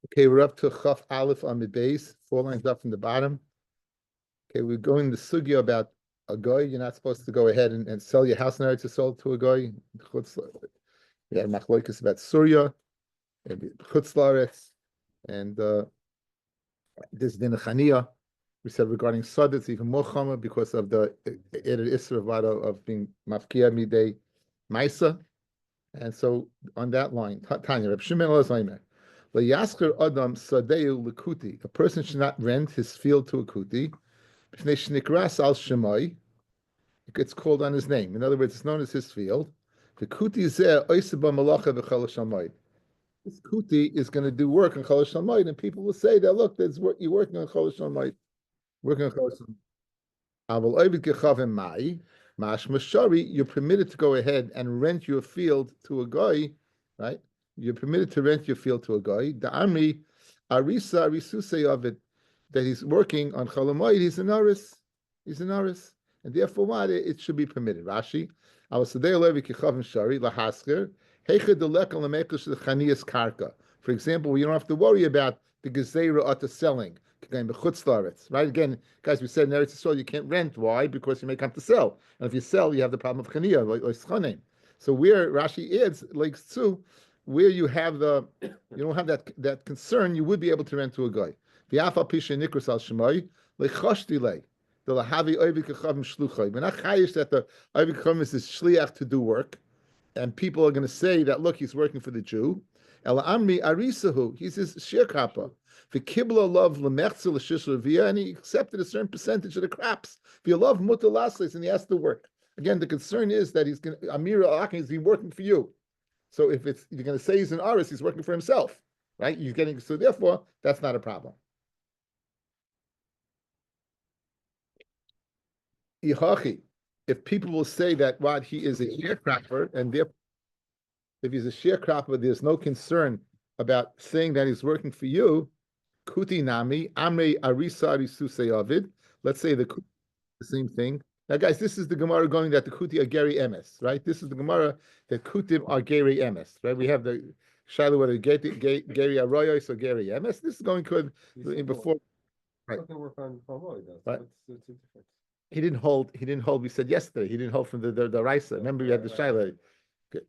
Okay, we're up to Chaf Aleph on the base, 4 lines up from the bottom. Okay, we're going the sugya about a guy. You're not supposed to go ahead and sell your house in Eretz Yisrael to a guy. We had machlokas about Surya and Chutz La'aretz, and this din Chania. We said regarding Sad, it's even more chama because of the Eder Isra Vada of being mafkia midei Maisa. And so on that line, Tanya, Reb Shimon Elazar, LeYasker Adam Sadeu Lekuti. A person should not rent his field to a kuti. Nikras al Shemai. It's called on his name. In other words, it's known as his field. The kuti zeh oiseba malacha v'chol shamayit. This kuti is going to do work on chol shamayit, and people will say that look, that's work, you're working on chol shamayit, working on chol shamayit. Aval oivit gechav mai. Mash Mashari, you're permitted to go ahead and rent your field to a guy, right? You're permitted to rent your field to a guy. The Amri, Arisa, Arisuse of it, that he's working on Cholamoid, he's an Aris. He's an Aris. And therefore, what? It should be permitted. Rashi, for example, you don't have to worry about the Gezerah at the selling. Right? Again, guys, we said in Eretz Yisrael you can't rent. Why? Because you may come to sell. And if you sell, you have the problem of Chaniyah, like Schanim. So where Rashi adds, like Tzu, where you have the, you don't have that concern, you would be able to rent to a guy. V'afal pisha nikros al shemai, lechoshti lei. The lahavi oivik kachavim shluchay. We're not chayish that the oivik kachavim is shliach to do work. And people are going to say that, look, he's working for the Jew. Ela amri arisahu, he's his shir kappa. The kibla love lemechzel l'shishlavia, and he accepted a certain percentage of the crops. If you love mutalasles, and he has to work. Again, the concern is that he's going to Amir al is working for you. So if it's you're going to say he's an aris, he's working for himself, right? You're getting so therefore that's not a problem. Ihachi, if people will say that what he is a sharecropper, and therefore if he's a sharecropper, there's no concern about saying that he's working for you. Kuti nami amre arisa arisuse avid. Let's say the same thing. Now, guys, this is the Gemara going that the kuti are geri emes, right? This is the Gemara that kutim are geri emes, right? We have the shiloh whether geri arroyos or geri emes. This is going good before. Right. Work on Palmoy, right. It's a difference. He didn't hold. We said yesterday. He didn't hold from the Raisa. Remember, we had the shiloh. Okay.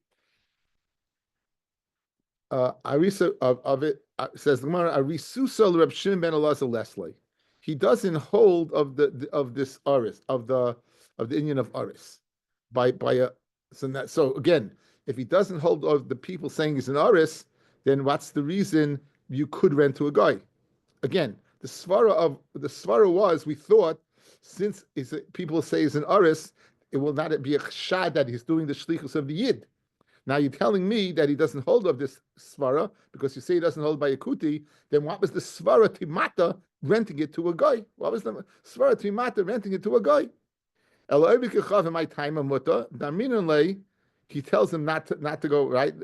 Arisa of it says the Gemara Arisusa Reb Shimon ben Elazar Leslie. He doesn't hold of this aris of the Indian of aris by a so again, if he doesn't hold of the people saying he's an aris, then what's the reason you could rent to a guy? Again, the svara was we thought since people say he's an aris, it will not be a chshad that he's doing the shlichus of the yid. Now you're telling me that he doesn't hold of this svara because you say he doesn't hold by a kuti. Then what was the svara timata renting it to a guy? What was the svara timata renting it to a guy? He tells him not to go right,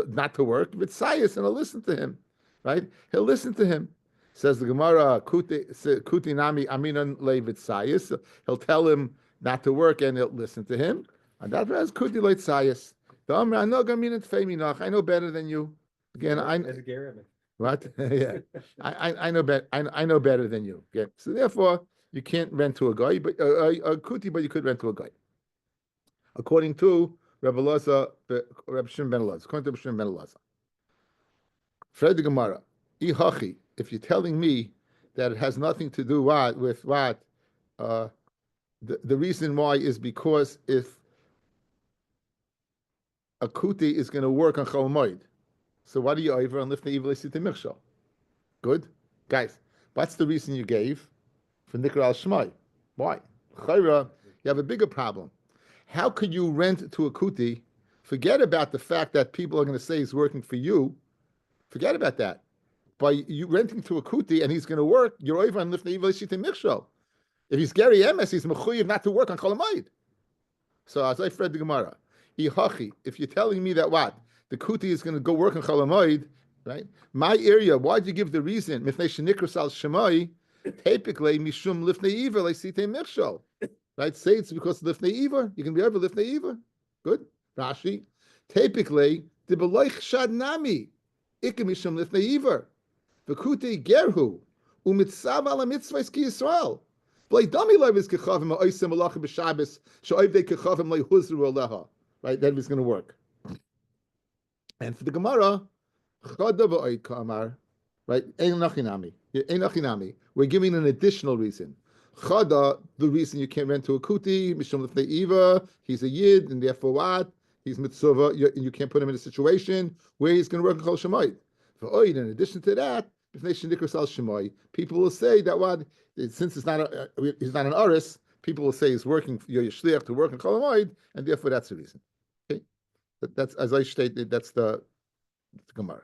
not to work. But Sayas and he'll listen to him, right? He'll listen to him. Says the Gemara, kuti nami aminan levit Sayas. He'll tell him not to work and he'll listen to him. And that was kuti leit Sayas. I know better than you. Again, what? Yeah, I know better. I know better than you. Okay, so therefore you can't rent to a guy, but a kuti, but you could rent to a guy. According to Reb Shimon ben Elazar. According to Reb Shimon ben Elazar. Fred the Gemara, ihachi. If you're telling me that it has nothing to do with what, the reason why is because if a kuti is going to work on Chol Moed. So what do you over on Lifnei Evil Esite Michshol? Good? Guys, what's the reason you gave for Nikra al Shmai? Why? Chayra, you have a bigger problem. How could you rent to a kuti? Forget about the fact that people are going to say he's working for you. Forget about that. By you renting to a kuti and he's going to work, you're over on Lifnei Evil Esite Michshol. If he's Gary Emes, he's mechuyev not to work on Chol Moed. So as I read the Gemara, if you're telling me that what the kuti is going to go work on Chol Moed, right? My area. Why'd you give the reason? Typically, mishum lifnei iver leisite michshol. Right? Say it's because lifnei iver. You can be over lifnei iver. Good. Rashi. Typically, the beloich shad nami. Ikke mishum lifnei iver. V'kutei gerhu umitzav ala mitzvahs ki Yisrael. Right, that is going to work. And for the Gemara, right, we're giving an additional reason. Chada, the reason you can't rent to a kuti, mishum lefnei he's a yid, and therefore what? He's mitzvah, you can't put him in a situation where he's going to work in Chol Shemoy. For Oid, in addition to that, people will say that what, since he's not an aris, people will say he's working, you're shliach to work in Chol Hamoed, and therefore that's the reason. Okay, that's as I stated. That's the Gemara.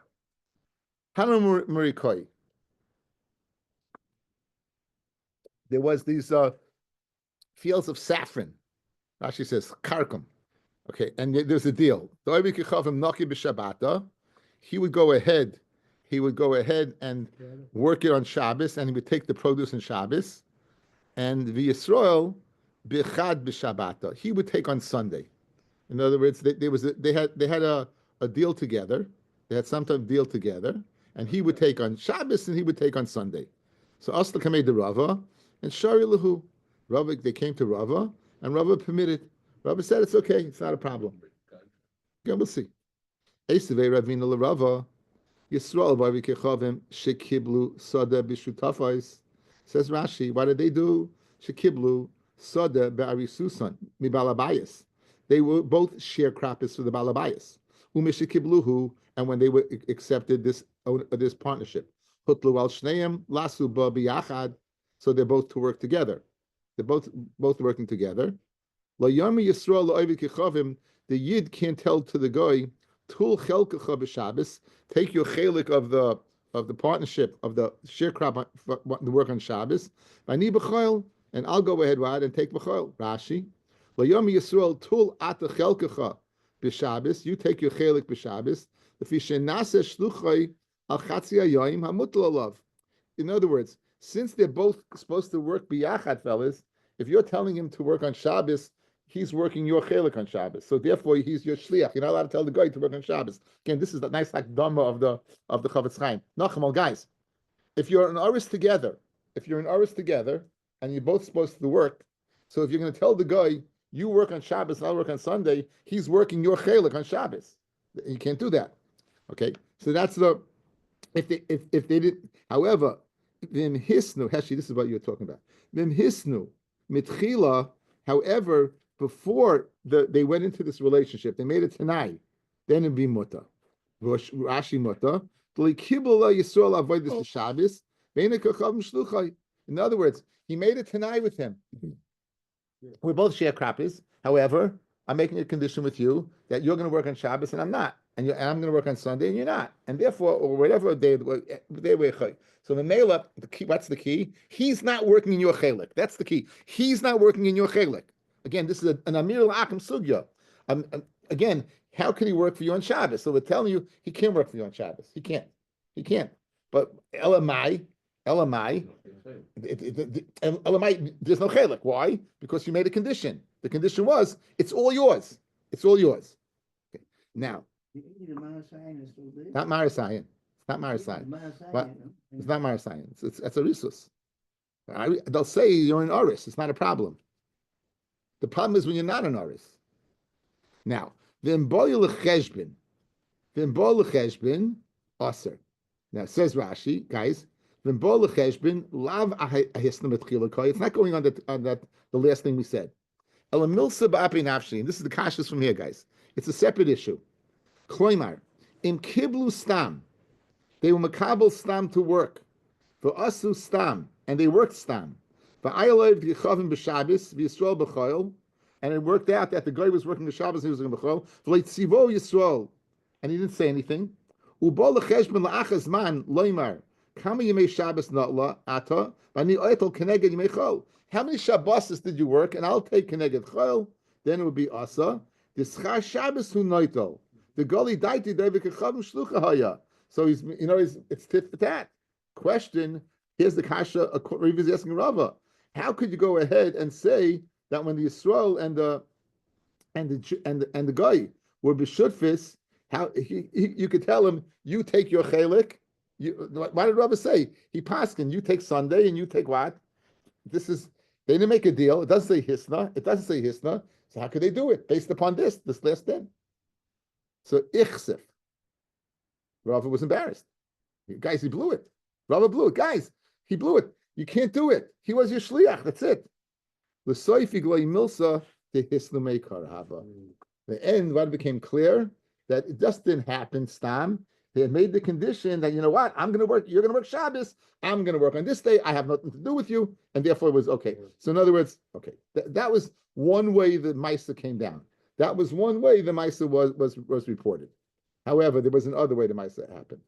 Hana Murikoi. There was these fields of saffron. Rashi says karkum. Okay, and there's a deal. He would go ahead. He would go ahead and work it on Shabbos, and he would take the produce on Shabbos, and the Yisrael bichad b'Shabbata. He would take on Sunday. In other words, they had a deal together. They had some type of deal together, and he would take on Shabbos and he would take on Sunday. So Asla kamei de Rava and Shari lahu. Rava, they came to Rava, and Rava permitted. Rava said it's okay, it's not a problem. Again, we'll see. Esevei Ravina LaRava. Yisrael v'avikechavim shekiblu sada b'shutafais. Says Rashi, what did they do? Shekiblu sada be'arisusan mi balabayas. They were both sharecroppers for the balabayas. Umeshekibluhu, and when they were accepted this partnership, hutlu al shneim lasu ba biyachad. So they're both to work together. They're both working together. La yami Yisrael la'avikechavim. The yid can't tell to the guy, Tul chelkecha b'Shabbos, take your chelik of the partnership of the sharecrop, the work on Shabbos. V'ani b'chayil, and I'll go ahead and take b'chayil. Rashi, L'yom Yisrael tul ata chelkecha b'Shabbos. You take your chelik b'Shabbos. L'fi shenase shluchay al chatzi hayoyim hamutal alav. In other words, since they're both supposed to work biyachad, fellas, if you're telling him to work on Shabbos, he's working your chelik on Shabbos, so therefore he's your shliach. You're not allowed to tell the guy to work on Shabbos. Again, this is the nice like dhamma of the Chavetz Chaim. Nachamal, guys, if you're an aris together, and you're both supposed to work, so if you're going to tell the guy you work on Shabbos and I'll work on Sunday, he's working your chelik on Shabbos. You can't do that. Okay, so that's the if they did. However, vim hisnu. Actually, this is what you're talking about. Vim hisnu mitchila. However, before they went into this relationship, they made it tanai. Then it'd be muta. Rashi muta. In other words, he made a tanai with him. We're both sharecroppers. However, I'm making a condition with you that you're going to work on Shabbos and I'm not, and I'm going to work on Sunday and you're not, and therefore, or whatever they were. So the mela, what's the key? He's not working in your chelik. That's the key. He's not working in your chelik. Again, this is an Amir al-Akim sugya. Again, how can he work for you on Shabbos? So we're telling you he can't work for you on Shabbos. He can't. But Elamai, there's no chelik. Why? Because you made a condition. The condition was, it's all yours. Okay. Now, not Marasayan. It's not Marasayan. It's not Marasayan. It's a risus. They'll say you're an Oris. It's not a problem. The problem is when you're not an Oris. Now, v'imboil l'cheshbin, aser. Now, says Rashi, guys, v'imboil l'cheshbin, lav ahisna metchilakai. It's not going on the last thing we said. Elamilsa ba'api nafshi. And this is the kashas from here, guys. It's a separate issue. Kloimar, im kiblu stam. They were makabel stam to work. For asu stam, and they worked stam. And it worked out that the guy was working the Shabbos and he was in Bechol. And he didn't say anything. How many Shabbos did you work? And I'll take Keneged Chol. Then it would be Asa. The Goli died. So he's it's tit for tat. Question. Here's the kasha. Rav is asking Rava. How could you go ahead and say that when the Yisrael and the guy were b'shutfis, how you could tell him you take your chelik Why did Rabbi say he paskin? You take Sunday and you take what? This is they didn't make a deal. It doesn't say hisna. It doesn't say hisna. So how could they do it based upon this last din? So ichsif. Rava was embarrassed. Guys, he blew it. Rava blew it. Guys, he blew it. You can't do it. He was your shliach. That's it. L'soifi gloi milsa to hisna meikar hava. The end, what became clear that it just didn't happen. Stam. They had made the condition that, you know what, I'm going to work, you're going to work Shabbos, I'm going to work on this day, I have nothing to do with you, and therefore it was okay. So in other words, okay, that was one way the Maisa came down. That was one way the Maisa was reported. However, there was another way the Maisa happened.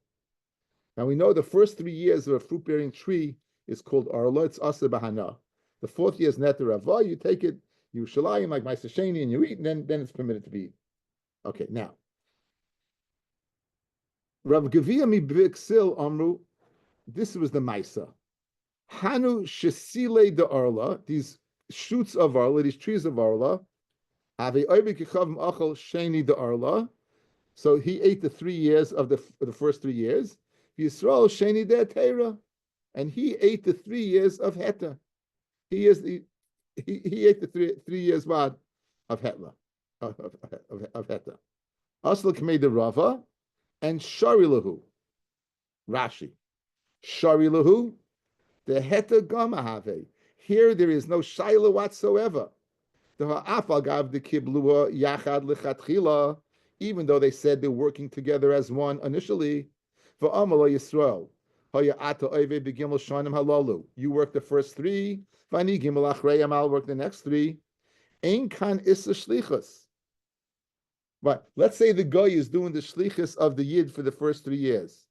Now we know the first 3 years of a fruit-bearing tree is called Arla, it's Asa Bahana. The 4th year is Neter Ava, you take it, you shalayim like Maisa Sheni, and you eat, and then it's permitted to be eaten. Okay, now, Rav Gavia mi Biksil Amru, this was the Maisa. Hanu Shesile de Arla, these shoots of Arla, these trees of Arla, Ave Oibik Yechavim Achal Sheni de Arla. So he ate the 3 years of the first 3 years. Yisrael Sheni de Teira, and he ate the 3 years of Heta. He ate the 3 years what of Hetla of Heta. Asla Kmei de Rava. And Sharilahu, Rashi, Sharilahu, the Heta Gamahave. Here there is no Shaila whatsoever. The Ha'afagav the Kiblua Yachad Lechatchila, even though they said they're working together as one initially. For Amala Yisrael, Hayata Oive Begimel Shanim Halalu. You work the first 3, Vani Gimel Achreyam, I'll work the next 3. Ein Kan Issa Shlichus. But let's say the guy is doing the shlichus of the yid for the first 3 years.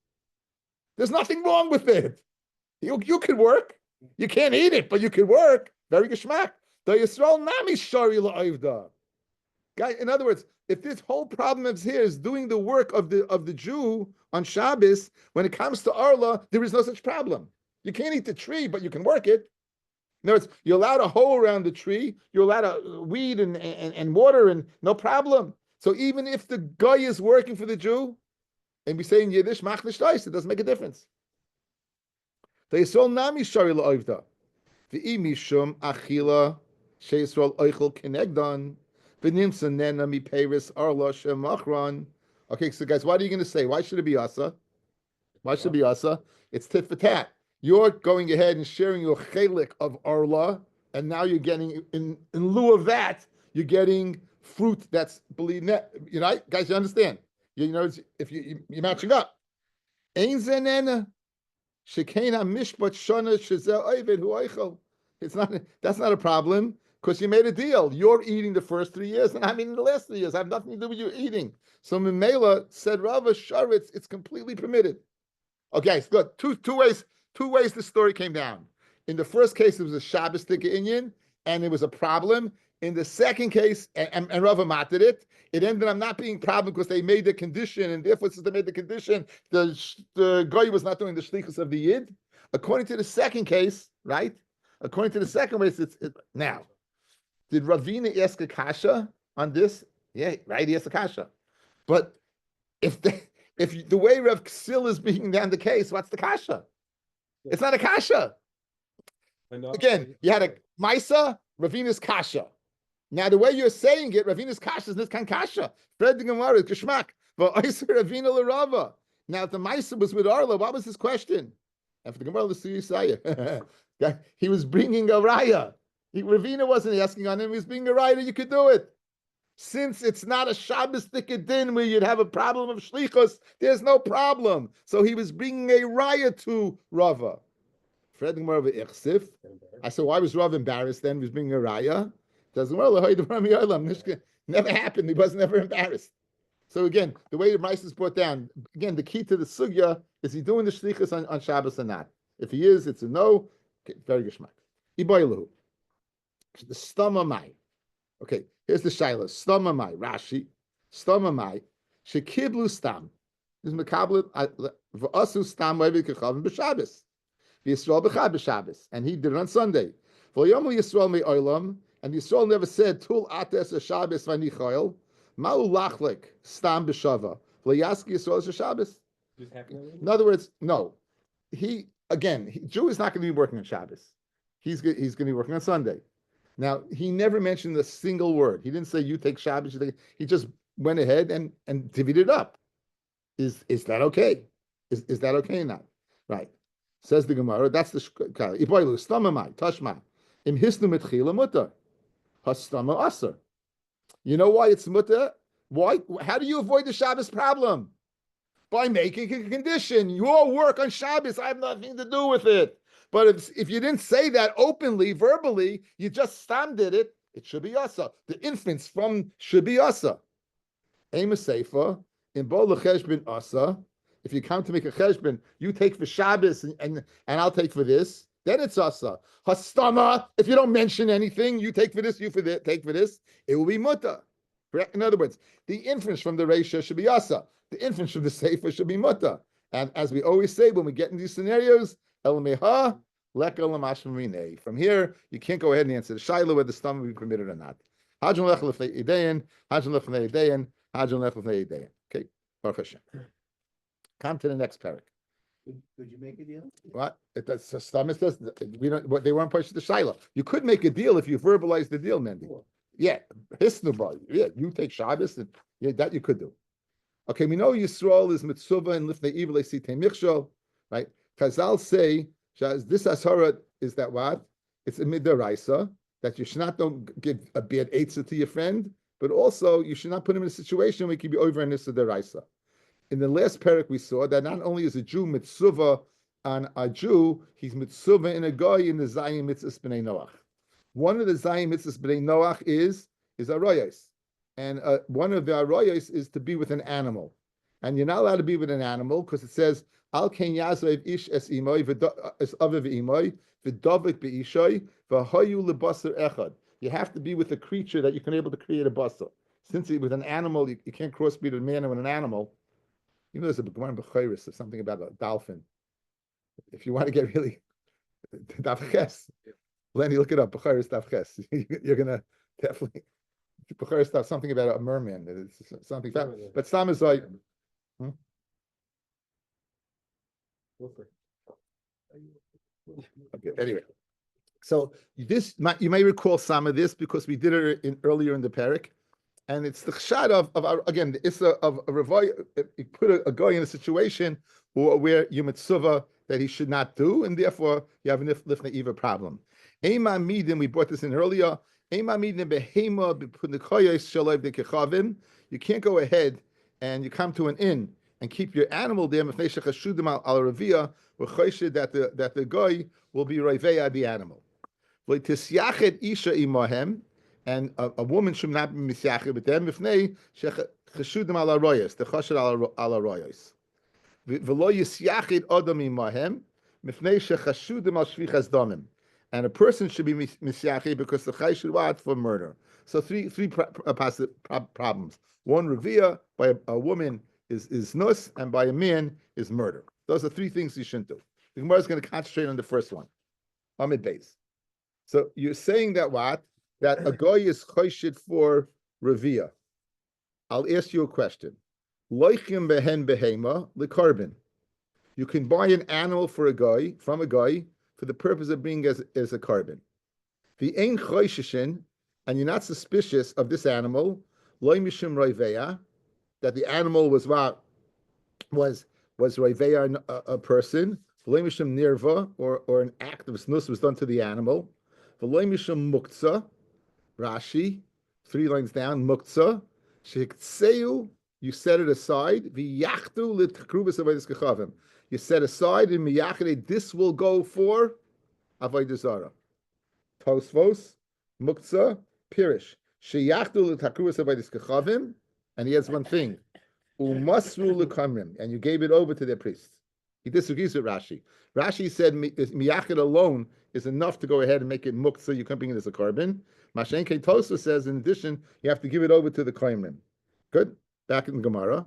There's nothing wrong with it. You could work. You can't eat it, but you could work. Very geschmack. The Yisrael nami shari la'avda. Guy, in other words, if this whole problem is here is doing the work of the Jew on Shabbos, when it comes to Arla, there is no such problem. You can't eat the tree, but you can work it. In other words, you're allowed a hole around the tree. You're allowed a weed and water, and no problem. So even if the guy is working for the Jew, and we say in Yiddish, mach nicht aus, it doesn't make a difference. The Yisrael nami shari la'ovda. V'i mishum achila she'Yisrael oichel kenegdan v'nimsa nena mi peiris arla she'machran. Okay, so guys, what are you going to say? Why should it be asa? Why should it be asa? It's tit for tat. You're going ahead and sharing your chelik of arla, and now you're getting, in lieu of that, you're getting fruit that's believed net, you know, guys, you understand? You know, if you're matching up. It's not, that's not a problem, because you made a deal. You're eating the first 3 years, and I'm eating the last 3 years. I have nothing to do with you eating. So Mimela said, Rava Sharitz, it's completely permitted. Okay, it's good. Two ways the story came down. In the first case, it was a Shabbos Tika Inyan, and it was a problem. In the second case, and Rava matted it, it ended up not being a problem because they made the condition, and therefore, since they made the condition, the guy was not doing the shlichus of the yid. According to the second case, right? According to the second case, now. Did Ravina ask a kasha on this? Yeah, right. He asked a kasha. But if the way Rav Ksil is being down the case, what's the kasha? It's not a kasha. Again, you had a Maisa, Ravina's kasha. Now, the way you're saying it, Ravina's kasha is niskan kasha. Fred the Gemara is geschmack. But Oiser Ravina l'Rava. Now, if the Maisa was with Arla, what was his question? After the Gemara, he was bringing a raya. Ravina wasn't asking on him. He was bringing a raya that you could do it. Since it's not a Shabbos din where you'd have a problem of shlichus, there's no problem. So he was bringing a raya to Rava. Fred the Gemara v'Ichsif. I said, why was Rava embarrassed then? He was bringing a raya. Never happened. He was never embarrassed. So again, the way the Maisa is brought down, again, the key to the sugya is he doing the shlichus on Shabbos or not? If he is, it's a no. Okay, very geschmack. Iboilu. The stama mai. Okay, here's the shaila. Stama mai. Rashi. Stama mai. Shekiblu stam. This is mekabel v'asu stam v'vikachavim b'Shabbos. Yisrael b'chad b'Shabbos, and he did it on Sunday. V'yomu Yisrael me'olam. And Yisrael never said, Tul ates a Shabbos v'nichoil, ma'u lachlik, stam b'shava, v'yaski Yisrael is a Shabbos. In other words, no. Jew is not going to be working on Shabbos. He's going to be working on Sunday. Now, he never mentioned a single word. He didn't say you take Shabbos. He just went ahead and divvied it up. Is that okay? Is that okay or not? Right. Says the Gemara. That's the Iboilu stamamai tashma im hisnu mitchila mutar hastama aser. You know why it's mutar? Why? How do you avoid the Shabbos problem? By making a condition. You all work on Shabbos. I have nothing to do with it. But if you didn't say that openly, verbally, you just stam did it, it should be asa. The inference from should be asa. Aim a seifa in bo lecheshbin asa. If you come to make a cheshbon, you take for Shabbos and I'll take for this. Then it's asa. Hastama. If you don't mention anything, you take for this, you take for this. It will be muta. Correct. In other words, the inference from the reisha should be asa. The inference from the seifa should be muta. And as we always say when we get in these scenarios, El meha leka lamashmarine. From here, you can't go ahead and answer the shaila whether the stomach will be permitted or not. Hajun lech lefnei idein, hajun lech lefnei idein, hajun lech lefnei idein. Okay, Baruch Hashem. Come to the next parak. Could you make a deal? What? Stomach says we don't. They weren't pushing the shaila. You could make a deal if you verbalize the deal, Mendy. Yeah, hisnubar. Yeah, you take Shabbos, and yeah, that you could do. Okay, we know Yisrael is mitzvah and lifnei ivlei sitei michshol, right? Chazal say this ashara is that what? It's a midaraisa that you should not don't give a bad eitzah to your friend, but also you should not put him in a situation where he can be over in this deraisa. In the last parak we saw that not only is a Jew mitzvah on a Jew, he's mitzvah in a guy in the Zayim mitzvahs b'nei Noach. One of the Zayim mitzvahs b'nei Noach is arayos, and one of the arayos is to be with an animal, and you're not allowed to be with an animal because it says al ken yazrev ish es imoy es aviv imoy v'davik beishoy v'hayu lebasar echad. You have to be with a creature that you can able to create a basar. Since with an animal you can't crossbreed a man with an animal. You know, there's a Gemara in Bechayris of something about a dolphin. If you want to get really Davches, Lenny, look it up. Bechayris Davches. You're gonna definitely Bechayris stuff. Something about a merman. It's something. But Sam is like. Okay. Anyway, so you may recall some of this because we did it earlier in the parak. And it's the chshad of again, the issa of a revoy. You put a guy in a situation where you mitzvah that he should not do, and therefore you have a lifnei eva problem. Ema midim, we brought this in earlier. Ema midim behema b'punikoyes shaloi b'kechavim. You can't go ahead and you come to an inn and keep your animal there. Mifnei shechashudim al ravia, we're choshid that the guy will be roiveya the animal. V'tisyachet isha imahem. And a woman should not be misyachid with them. Mifnei cheshudim ala royas, the chashad ala royas. V'lo yisyachid adam imahem, mifnei shechashudim al shvichas damim. And a person should be misyachid because the chay should what for murder. So three problems. One revia by a woman is nus, and by a man is murder. Those are three things you shouldn't do. The Gemara is going to concentrate on the first one, Amid Beis. So you're saying that what? That a goy is choshid for revia. I'll ask you a question. Loichim behen behema lekarbin. You can buy an animal for from a guy for the purpose of being as a carbon. The ein choshishin, and you're not suspicious of this animal. Loy mishum roiveya, that the animal was roiveya a person. Loy mishum nirva, or an act of snus was done to the animal. Loy mishum muktzah. Rashi, 3 lines down, muktzah, sheiktseu, you set it aside, v'yachtu l'tkrubas avodas kechavim. You set aside in miyachade, this will go for avodas zara. Tosfos, muktzah, pirish, sheyachtu l'tkrubas avodas kechavim, and he has one thing, umasru l'kamrim, and you gave it over to their priests. He disagrees with Rashi. Rashi said miyachad alone is enough to go ahead and make it muktzah, you can bring it as a carbon. Mashen Tosa says, in addition, you have to give it over to the Koimrim. Good? Back in the Gemara.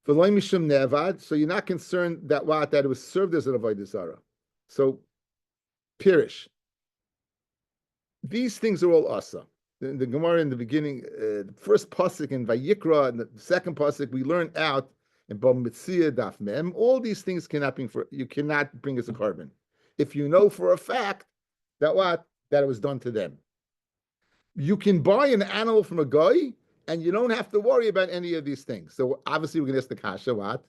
So you're not concerned that it was served as an avodah zarah. So, Pirish. These things are all asa. The Gemara in the beginning, the first pasuk in Vayikra, and the second pasuk, we learn out and Bam Mitzia Daf Mem. All these things you cannot bring as a carbon. If you know for a fact that that it was done to them. You can buy an animal from a guy, and you don't have to worry about any of these things. So obviously, we're going to ask the kasha what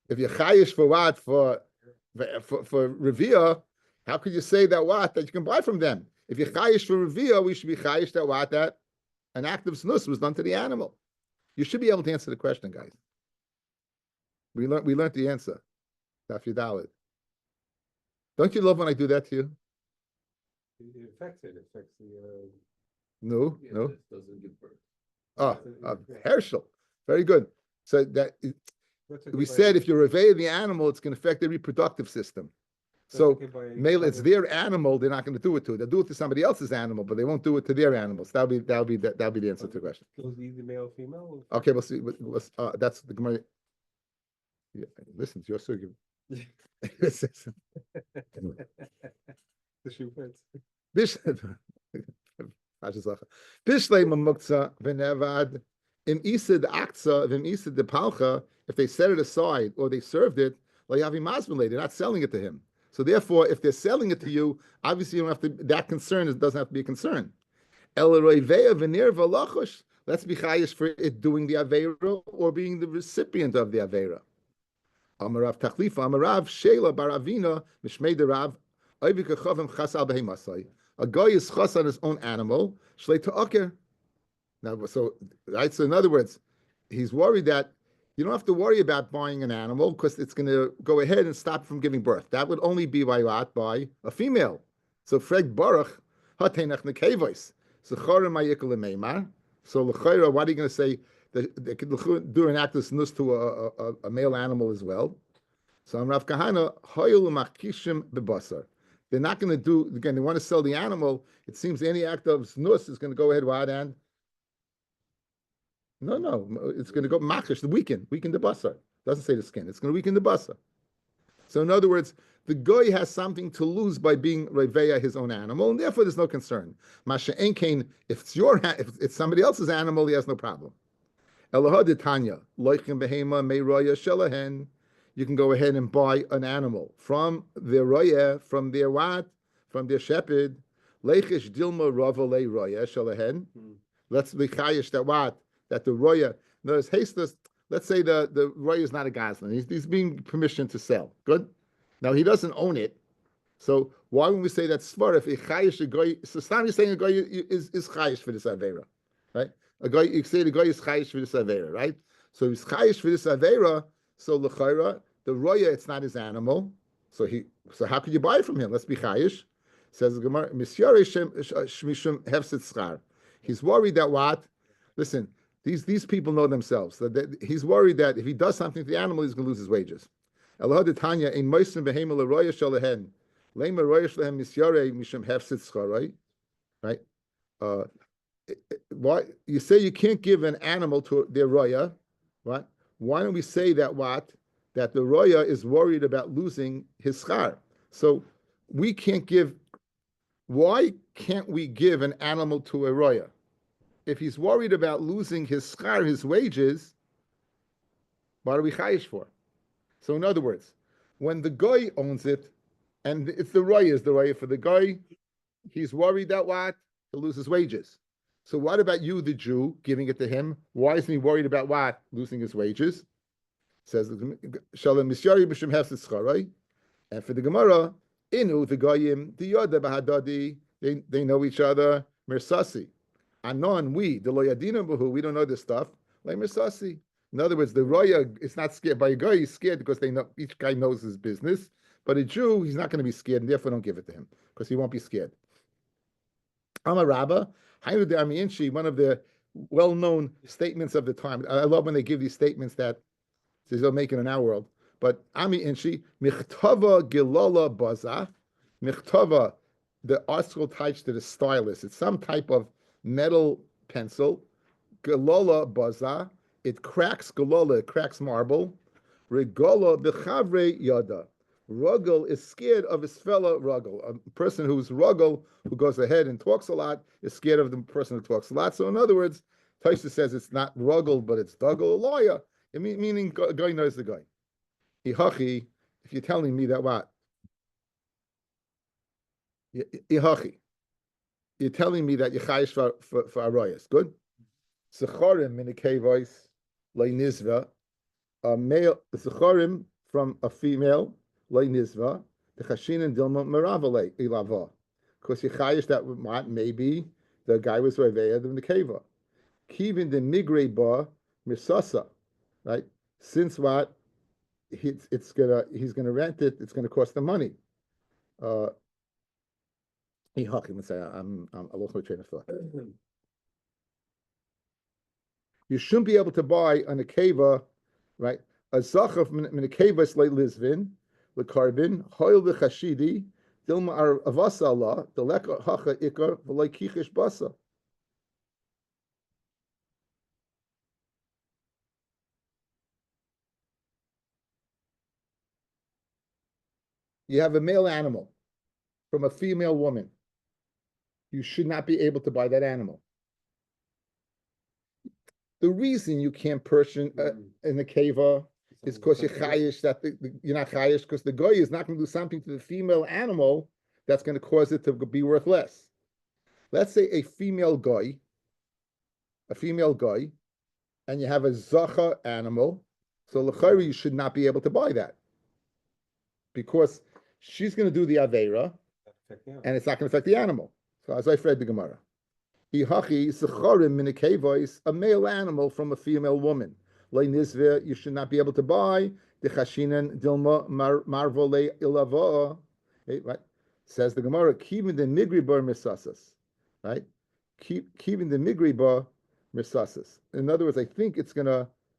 if you're chayish for what for revia. How could you say that you can buy from them? If you're chayish for revia, we should be chayish that an act of snus was done to the animal. You should be able to answer the question, guys. We learned the answer. Daf Yudalid. Don't you love when I do that to you? It affects it. It affects the. No. This doesn't give birth. Herschel. Very good. So that we said if you're reveying the animal, it's going to affect the reproductive system. So male, it's their animal. They're not going to do it to. They'll do it to somebody else's animal, but they won't do it to their animals. That'll be the answer to the question. Goes either male or female. Okay, we'll see. That's the Gemara. Yeah, listen, it's your sugi. The shoe fits. Bishlei mamukza v'nevad im isid akza v'im isid depalcha. If they set it aside or they served it, they're not selling it to him. So therefore, if they're selling it to you, obviously you don't have to. That concern doesn't have to be a concern. Let's be chayish for it doing the aveira or being the recipient of the aveira. Amarav Tachlifa, Amarav Shela Baravina, Mishmei Derav, Oivika Chavim Chasal Behemasai. A guy is chas on his own animal, Shlei Ta'aker. Now, so in other words, he's worried that you don't have to worry about buying an animal because it's going to go ahead and stop from giving birth. That would only be by a female. So Freg Baruch, Hatenach Nekevois. So Chorim Mayikal Meimar. So L'chayra, what are you going to say? They could do an act of snus to a male animal as well. So I'm Rav Kahana, Hoyul Makishim Bebasar. They're not going to do, again, they want to sell the animal. It seems any act of snus is going to go ahead and no, it's going to go makish, weaken the basar. Doesn't say the skin. It's going to weaken the basar. So in other words, the guy has something to lose by being reveya his own animal, and therefore there's no concern. Masha Enkain, if it's somebody else's animal, he has no problem. Elahaditanya, loichem behema meiroya shelahen. You can go ahead and buy an animal from their roya, from their shepherd. Leichish dilma ravale roya shelahen. Let's be chayish that the roya. Notice hasteless. Let's say the roya is not a goslin. He's being permission to sell. Good. Now he doesn't own it. So why would we say that svar if a chayish a goy? So Stam is saying a goy is chayish for this avera, right? A guy, you say the guy is chayish for this avera, right? So he's chayish for this avera. So l'chayra, the roya, it's not his animal. So how could you buy it from him? Let's be chayish. Says the Gemara, Misyare shmishum hefset schar. He's worried that what? Listen, these people know themselves. That he's worried that if he does something to the animal, he's going to lose his wages. Allah Tanya in moisim behemel roya shalehen lema roya shalahem misyare mishum hefset schar, right? Why you say you can't give an animal to their roya, right? Why don't we say that that the roya is worried about losing his schar? So we can't give. Why can't we give an animal to a roya? If he's worried about losing his schar, his wages, what are we chayish for? So in other words, when the guy owns it, and it's the roya is the roya for the guy, he's worried that he'll lose his wages. So what about you, the Jew, giving it to him? Why isn't he worried about losing his wages? Says Shalom Misyari B'Shem Hefset Scharai. And for the Gemara, Inu the Goyim the Yoda Bahadadi, they know each other. Mersasi. Anon we the Loyadina Bahu, we don't know this stuff. Like Mersasi. In other words, the Roya is not scared. By a guy, he's scared because they know each guy knows his business. But a Jew, he's not going to be scared, and therefore don't give it to him because he won't be scared. Amar Rabba, Hainu de Ami Inshi, one of the well-known statements of the time. I love when they give these statements that they'll make it in our world. But Ami Inshi, Michtava Gilala Baza, Michtava, the article types to the stylus. It's some type of metal pencil. Gilala Baza, it cracks Gilala, it cracks marble. Regola Bechavre Yada. Ruggle is scared of his fellow Ruggle. A person who's Ruggle, who goes ahead and talks a lot, is scared of the person who talks a lot. So in other words, Taisha says it's not Ruggle, but it's Duggle, a lawyer. Meaning guy knows the guy. Ihachi, if you're telling me that what? Ihachi, you're telling me that you're chayish for arroyas. Good. Zecharim in a cave voice, like nizva, a male zecharim from a female, like nizva, the chashin and dilma meravale ilava. Because you're chayish that what maybe the guy was revered in the keva. Kivin the migre ba misasa, right? Since what he's gonna rent it, it's gonna cost them money. Let's say I lost my train of thought. You shouldn't be able to buy on a keva, right? A zachav min a keva is like lisvin, the carbon, hoil the chashidi, dilma ar avasa Allah, the leka hacha ikar, v'lay kichish basa. You have a male animal from a female woman. You should not be able to buy that animal. The reason you can't purchase in the keva is because you're chayish that you're not chayish because the goy is not going to do something to the female animal that's going to cause it to be worth less. Let's say a female goy, and you have a zacha animal, so l'chayri you should not be able to buy that because she's going to do the aveira, and it's not going to affect the animal. So as I read the Gemara, Ihachi zecharim min a male animal from a female woman. Like nizve, you should not be able to buy the chashinen dilma marvole ilava. Right? Says the Gemara, kivin the migri bar misasas. Right? Kivin the migri bar misasas. In other words, I think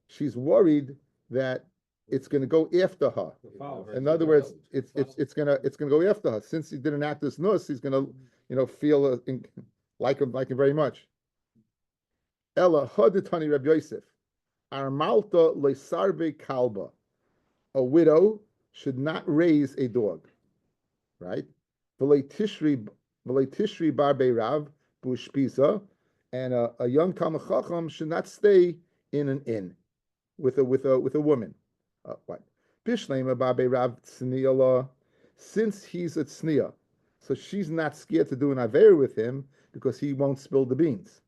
she's worried that it's gonna go after her. In other words, it's gonna go after her. Since he didn't act as nus, he's gonna feel like him very much. Ella haditani Rabbi Yosef, armalta leisarbe kalba. A widow should not raise a dog, right? V'lei tishri bar beirav bushpisa, and a young talmid chacham should not stay in an inn with a woman. What? Bishlema bar beirav tzniya, since he's a tzniya, so she's not scared to do an aver with him because he won't spill the beans.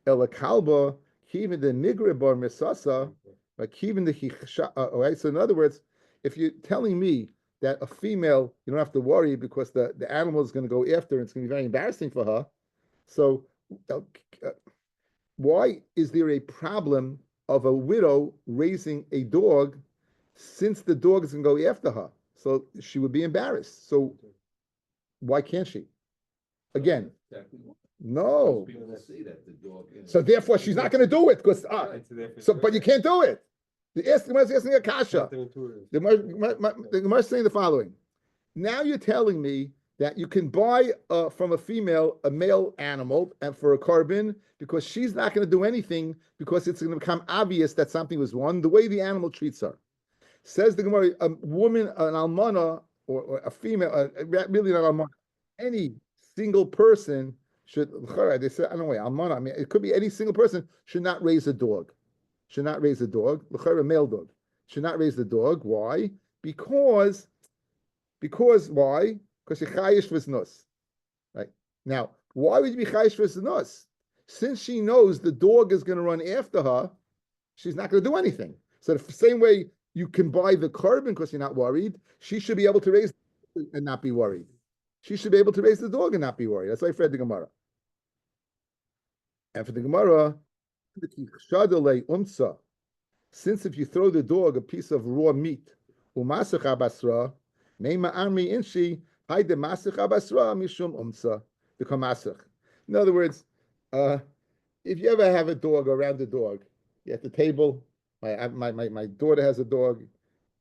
Ela kalba kivin the nigre bar misasa, but kivin the hichsha. Right. So in other words, if you're telling me that a female, you don't have to worry because the animal is going to go after her, and it's going to be very embarrassing for her. So why is there a problem of a widow raising a dog since the dog is going to go after her? So she would be embarrassed. So why can't she? Again, no. People see that the dog. So therefore, she's not going to do it because. But you can't do it. The Gemara is asking a kasha. The Gemara is saying the following. Now you're telling me that you can buy from a female a male animal and for a carbon because she's not going to do anything because it's going to become obvious that something was wrong the way the animal treats her. Says the Gemara, a woman, an almana or a female, really not almana, any single person should. They say, I don't know, almana. I mean, it could be any single person should not raise a dog. Should not raise a dog. A male dog should not raise the dog. Why? Because why? Because you're chayish v'znus. Right now, why would you be chayish v'znus? Since she knows the dog is going to run after her, she's not going to do anything. So the same way you can buy the carbon because you're not worried, she should be able to raise and not be worried. She should be able to raise the dog and not be worried. That's why I read the Gemara. And for the Gemara, since if you throw the dog a piece of raw meat, in other words, if you ever have a dog around the dog, you're at the table. My daughter has a dog.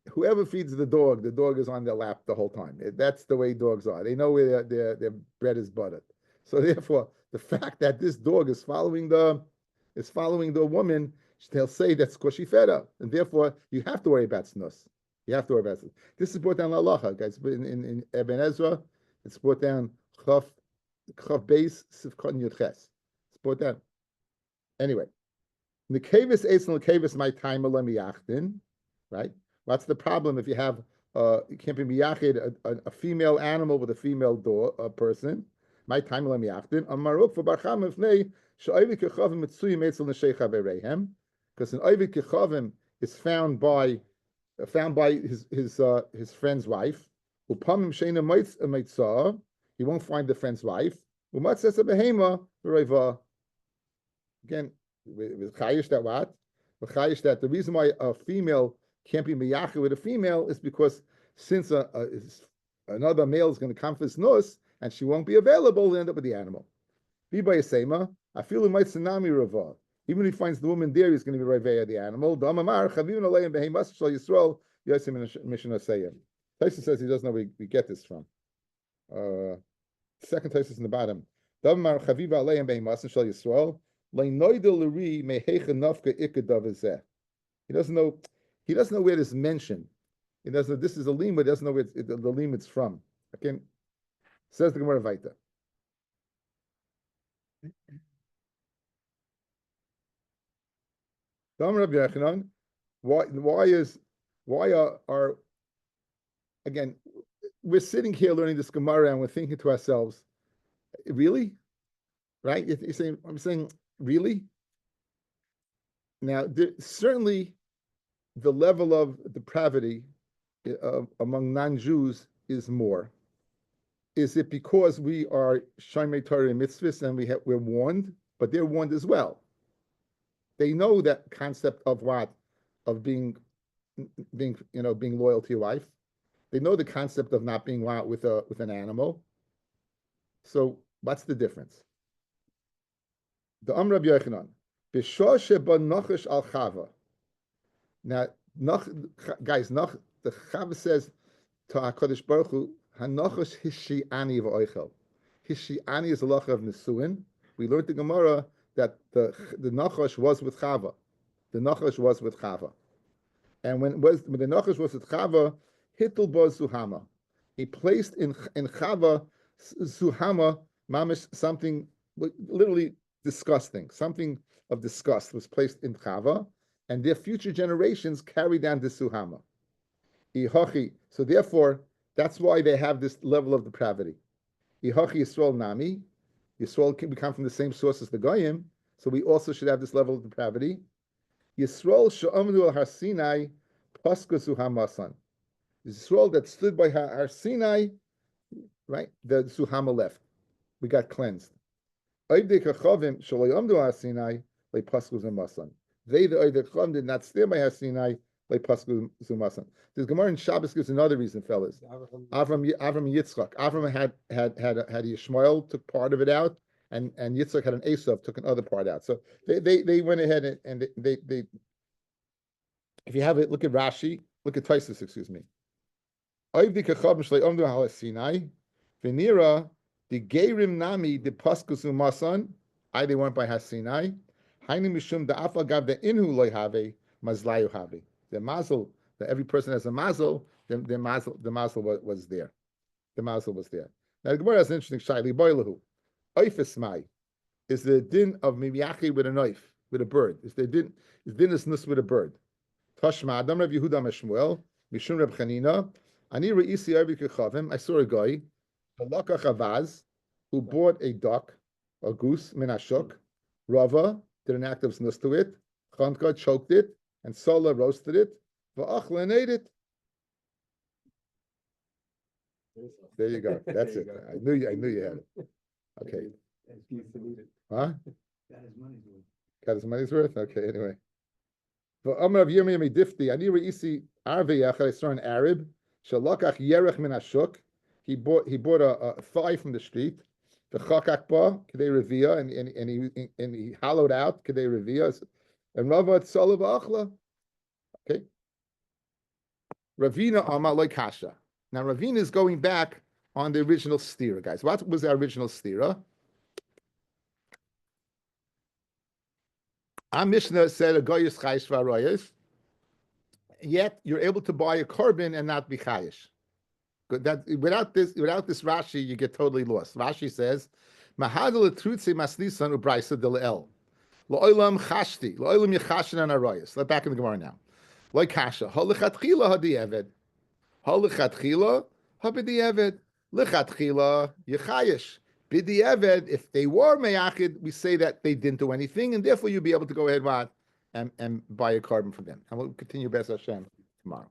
Whoever feeds the dog is on their lap the whole time. That's the way dogs are. They know where their bread is buttered. So therefore, the fact that this dog is following the woman, they'll say that's because she fed her, and therefore you have to worry about snus. You have to worry about snus. This is brought down lalacha, guys. In Eben Ezra, it's brought down chaf beis sivkot yudches. It's brought down. Anyway, Nekavis eitz and nekavis my time miyachdin, right? What's the problem if you have you can't be miyachid a female animal with a female person? My time miyachdin. Amaruk for barcham ifnei she'ovid kechavim mitzuyim eitzel neshei chavereihem, because an ovid kechavim is found by his friend's wife. Upamim sheina meitzah, he won't find the friend's wife. Umatzes a behema v'roiva. Again, with chayish that what? With chayish that the reason why a female can't be miyachid with a female is because since another male is going to come for his nus and she won't be available, they end up with the animal. Biba yasema, I feel it might tsunami rava. Even if he finds the woman there, he's going to be revei the animal. Damamar chavim aleim behemas shal Yisrael yosim in Mishnah Seiyim. Tyson says he doesn't know where we get this from. Second Tyson in the bottom. Damamar chaviv aleim behemas shal Yisrael. He doesn't know. He doesn't know where this is mentioned. He doesn't know this is a lima. He doesn't know where the lima it's from. Okay, says the Gemara Vayta. Why are again? We're sitting here learning this Gemara and we're thinking to ourselves, really, right? You're saying, I'm saying. Really? Now, certainly the level of depravity among non-Jews is more. Is it because we are Shomrei Torah and mitzvahs and we're warned, but they're warned as well? They know that concept of what? Of being loyal to your wife. They know the concept of not being wild with an animal. So what's the difference? The Amr Rabbi Yochanan, B'shah sheba nachash al chava. Now, guys, the Chava says to HaKadosh Baruch Hu, Hanachash hishi'ani v'oichel. Hishi'ani is a lacha of Nesuin. We learned the Gemara that the nachash was with Chava. The nachash was with Chava. And when the nachash was with Chava, hittel bo zuhama. He placed in Chava zuhama, mamish, something literally disgusting, something of disgust was placed in Chava, and their future generations carry down the Suhama. So therefore, that's why they have this level of depravity. Ihachi Yisrael Nami. Yisrael can come from the same source as the Goyim, so we also should have this level of depravity. Yisrael Sha'amdu al Har Sinai Paska Suhamasan. Yisrael that stood by Har Sinai, right? The Suhama left. We got cleansed. They, the Oivdei Chachavim, did not stand by Har Sinai, like Pasku Zumasan. This Gemara in Shabbos gives another reason, fellas. Avram Yitzchak. Avram had Yishmael, took part of it out, and Yitzchak had an Esav, took another part out. So they went ahead and they if you have it, look at Rashi, look at Taisus, excuse me. Oivdei Chachavim shlei omdu Har Sinai, v'nira the Geirim Nami, the Paskus Umasan, they weren't by Har Sinai. Haini Mishum, the Afal Gav, the Inhu Loy Have, Mazlayu Have. The mazel, that every person has a mazel, the mazel was there. The mazel was there. Now the Gemara has an interesting shaili, Boilahu. Oifes Mai is the din of Mimiyachi with a knife, with a bird. Is din is nus with a bird. Tashma, Adam Rav Yehuda Meshmuel, Mishum Reb Chanina, Ani Re'isi Arbi Kechavim, I saw a guy, Halakha Chavaz, who bought a duck, a goose, minashuk. Rava did an act of snus to it. Chanka choked it, and Sola roasted it. Va'achla and ate it. There you go. That's it. I knew you had it. Okay. Huh? Got his money's worth. Got his money's worth? Okay, anyway. Va'amar of Yirmiyah Difti, Ani Re'isi Arveyach, I saw an Arab, Shalakach Yerech minashuk. He bought a thigh from the street, the chakakba kedei revia, and he hollowed out kedei revia, and Rava tzalav achla. Okay. Ravina Amar like Kasha. Now Ravina is going back on the original stira, guys. What was the original stira? Our Mishnah said a goyis chayish v'arayis. Yet you're able to buy a carbon and not be chayish. That without this Rashi, you get totally lost. Rashi says, "Mahadal etrutze maslisan ubraisa del el." Lo'olam chashti, lo'olam yechashin an arayis. Let back in the Gemara now. Like kasha, halichatchila hadi'eved, halichatchila habedi'eved, lichatchila yechayish. B'di'eved, if they were meyachid, we say that they didn't do anything, and therefore you'll be able to go ahead and buy a carbon from them. And we'll continue B'ez Hashem tomorrow.